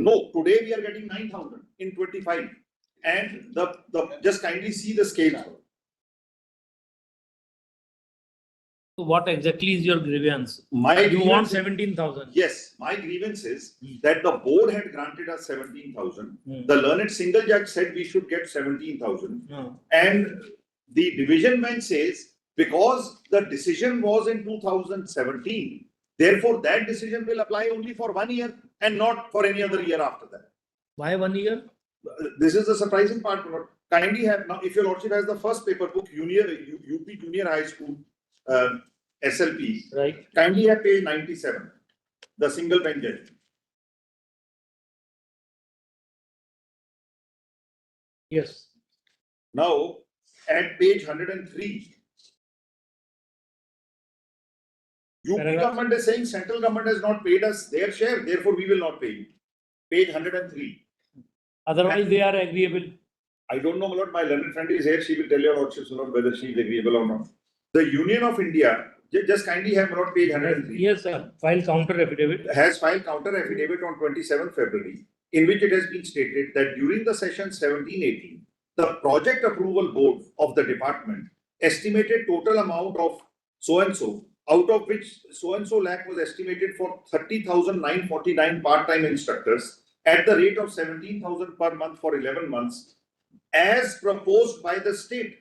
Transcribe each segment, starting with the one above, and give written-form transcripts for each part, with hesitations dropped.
No, today we are getting 9,000 in 25. And the just kindly see the scale. So what exactly is your grievance? You want 17,000? Yes, my grievance is that the board had granted us 17,000. The learned single judge said we should get 17,000. And the division bench says because the decision was in 2017, therefore that decision will apply only for 1 year and not for any other year after that. Why 1 year? This is the surprising part. Kindly have now, if your lordship has the first paper book, UP Junior High School SLP, right? Kindly have page 97, the single bench judgment. Yes. Now, at page 103, UP government is saying central government has not paid us their share, therefore we will not pay you. Page 103. Otherwise, they are agreeable. I don't know, my lord. My learned friend is here. She will tell your lordship whether she is agreeable or not. The Union of India, just kindly have my lord page 103. Yes, sir. File counter affidavit. Has filed counter affidavit on 27th February, in which it has been stated that during the session 17-18, the project approval board of the department estimated total amount of so and so, out of which so and so lakh was estimated for 30,949 part-time instructors at the rate of 17,000 per month for 11 months, as proposed by the state.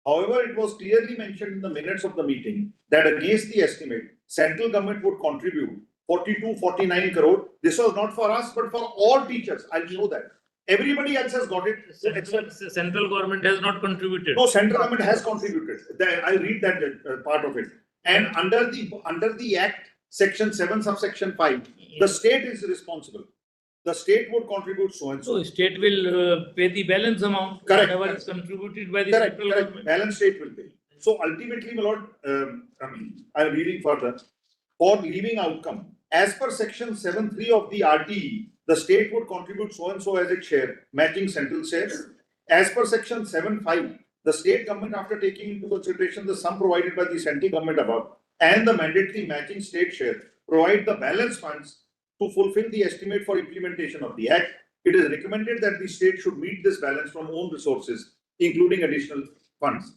However, it was clearly mentioned in the minutes of the meeting that against the estimate, central government would contribute 42-49 crore. This was not for us, but for all teachers. I'll show that. Everybody else has got it. Central government has not contributed. No, central government has contributed. I'll read that part of it. And under the Act, Section 7, subsection 5, the state is responsible. The state would contribute so and so. So state will pay the balance amount. Correct. Whatever is contributed by the Correct. central government. Balance state will pay. So ultimately, my lord, I'm reading further. For leaving outcome, as per section 7.3 of the RTE, the state would contribute so and so as its share, matching central shares. As per section 7.5, the state government, after taking into consideration the sum provided by the central government above and the mandatory matching state share, provide the balance funds to fulfill the estimate for implementation of the Act. It is recommended that the state should meet this balance from own resources, including additional funds.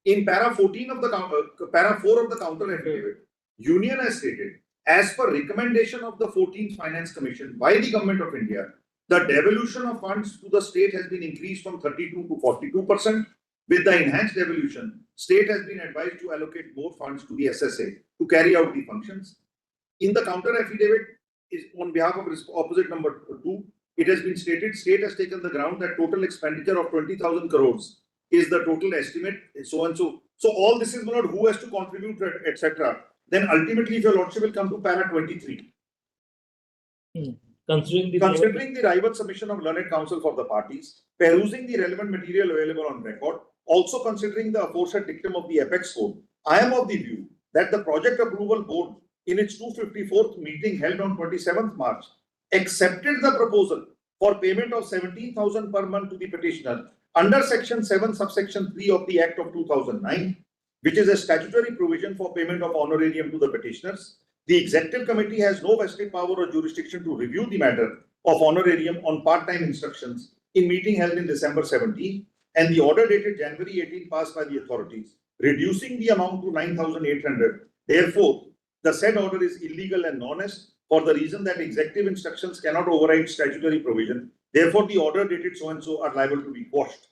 In para 14 of the para 4 of the counter affidavit, Union has stated, as per recommendation of the 14th Finance Commission by the Government of India, the devolution of funds to the state has been increased from 32 to 42%. With the enhanced devolution, state has been advised to allocate more funds to the SSA to carry out the functions. In the counter affidavit, is on behalf of opposite number 2, it has been stated, state has taken the ground that total expenditure of 20,000 crores is the total estimate, so and so. So all this is not who has to contribute, etc. Then ultimately, if your lordship will come to para 23. Considering the rival submission of learned counsel for the parties, perusing the relevant material available on record, also considering the aforesaid dictum of the Apex Code, I am of the view that the project approval board in its 254th meeting held on 27th March, accepted the proposal for payment of 17,000 per month to the petitioner under section 7 subsection 3 of the Act of 2009, which is a statutory provision for payment of honorarium to the petitioners. The Executive Committee has no vested power or jurisdiction to review the matter of honorarium on part-time instructions in meeting held in December 17, and the order dated January 18 passed by the authorities, reducing the amount to 9,800. Therefore, the said order is illegal and non-est for the reason that executive instructions cannot override statutory provision. Therefore, the order dated so and so are liable to be quashed.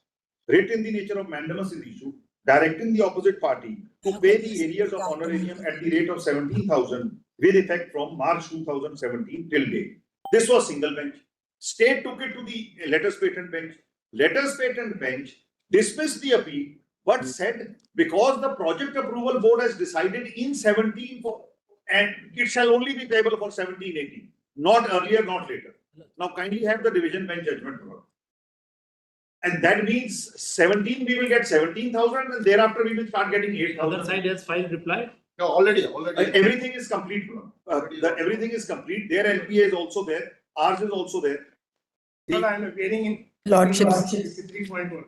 Writ in the nature of mandamus is issued, directing the opposite party to pay the arrears of honorarium at the rate of 17,000 with effect from March 2017 till date. This was single bench. State took it to the letters patent bench. Letters patent bench dismissed the appeal, but said because the project approval board has decided in 17 for, and it shall only be payable for 17-18, not earlier, not later. Now kindly have the division bench judgment. And that means 17 we will get 17,000 and thereafter we will start getting 8,000. Other side has filed reply? No, already. Everything is complete. Everything is complete. Their LPA is also there. Ours is also there. Well, I am appearing in Lordship. 53.1.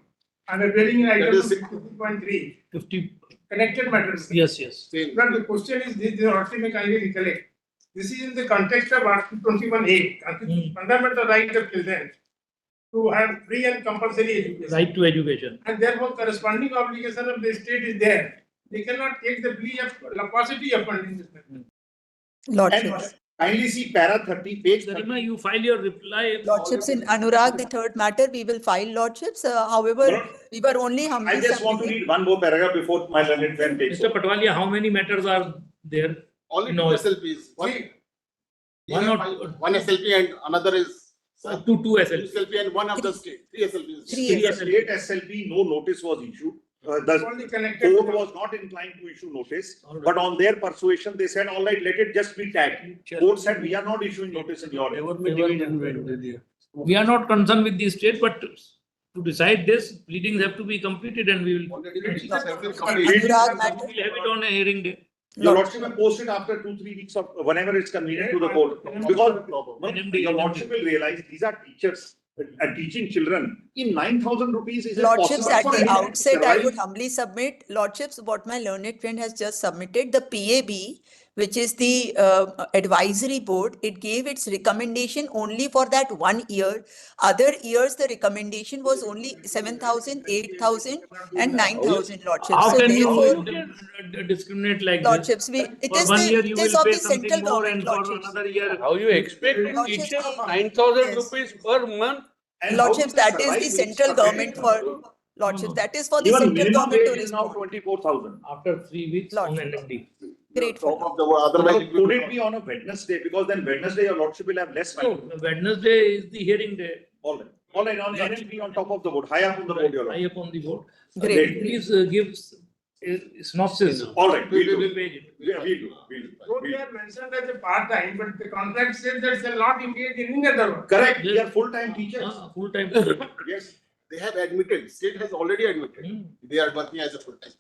I am appearing in item 50.3. 50. Connected matters. Yes, yes. But the question is, this Lordship may kindly recollect This is in the context of Article 21A, fundamental right of children to have free and compulsory education. Right to education. And therefore corresponding obligation of the state is there. They cannot take the plea of paucity of funding this method. Lordships. And kindly see para 30, page 30. Garima, you file your reply. Lordships, in Anurag, the third matter, we will file Lordships. However, we were only humbly I just want to submitting. read one more paragraph before my learned friend takes Mr. over. Patwalia, how many matters are there? Only two No. SLPs. See, One SLP and another is Two SLP. SLP and one of the state. Three SLPs. Three In the SLP. state SLP, no notice was issued. The only connected. court was not inclined to issue notice, but on their persuasion, they said, all right, let it just be tagged. Court said, we are not issuing notice in your. We are not concerned with the state, but to decide this, pleadings have to be completed and we will. Anurag matter. We'll have it on a hearing day. Your lordship will post it after 2-3 weeks of, whenever it's convenient to the court. Because your lordship will realize these are teachers teaching children. In 9,000 rupees is it Lordships, possible at for the anyone to outset, I survive? would humbly submit, Lordships, what my learned friend has just submitted, the PAB, which is the advisory board, it gave its recommendation only for that 1 year. Other years, the recommendation was only 7,000, 8,000 and 9,000 Lordships. How So can therefore, you discriminate like this? Lordships, it For is 1 year, the, you it is will of pay the central something more government, and for Lordships. another year. How you expect a Lordships, teacher the- 9,000 yes. rupees per month? And how Lordships, do they that is survive the with central this government pathetic- for, Lordships, that is for the Even central minimum government to wage is now respond. 24,000. After 3 weeks on Lordship. LMD. Grateful. Top of the otherwise it will Could be- it be on a Wednesday? Because then Wednesday your lordship will have less No, time. Wednesday is the hearing day. All right, on NLP on top of the board, high up on the board, your High lordship. up on the board. Great. Please give synopsis. All right, we'll do. We'll page it. Yeah, we'll do. Though they are mentioned as a part-time, but the contract says that shall not engage in any other work. Correct, we are full-time teachers. Full time. Yes. They have admitted, state has already admitted, Hmm. they are working as a full time.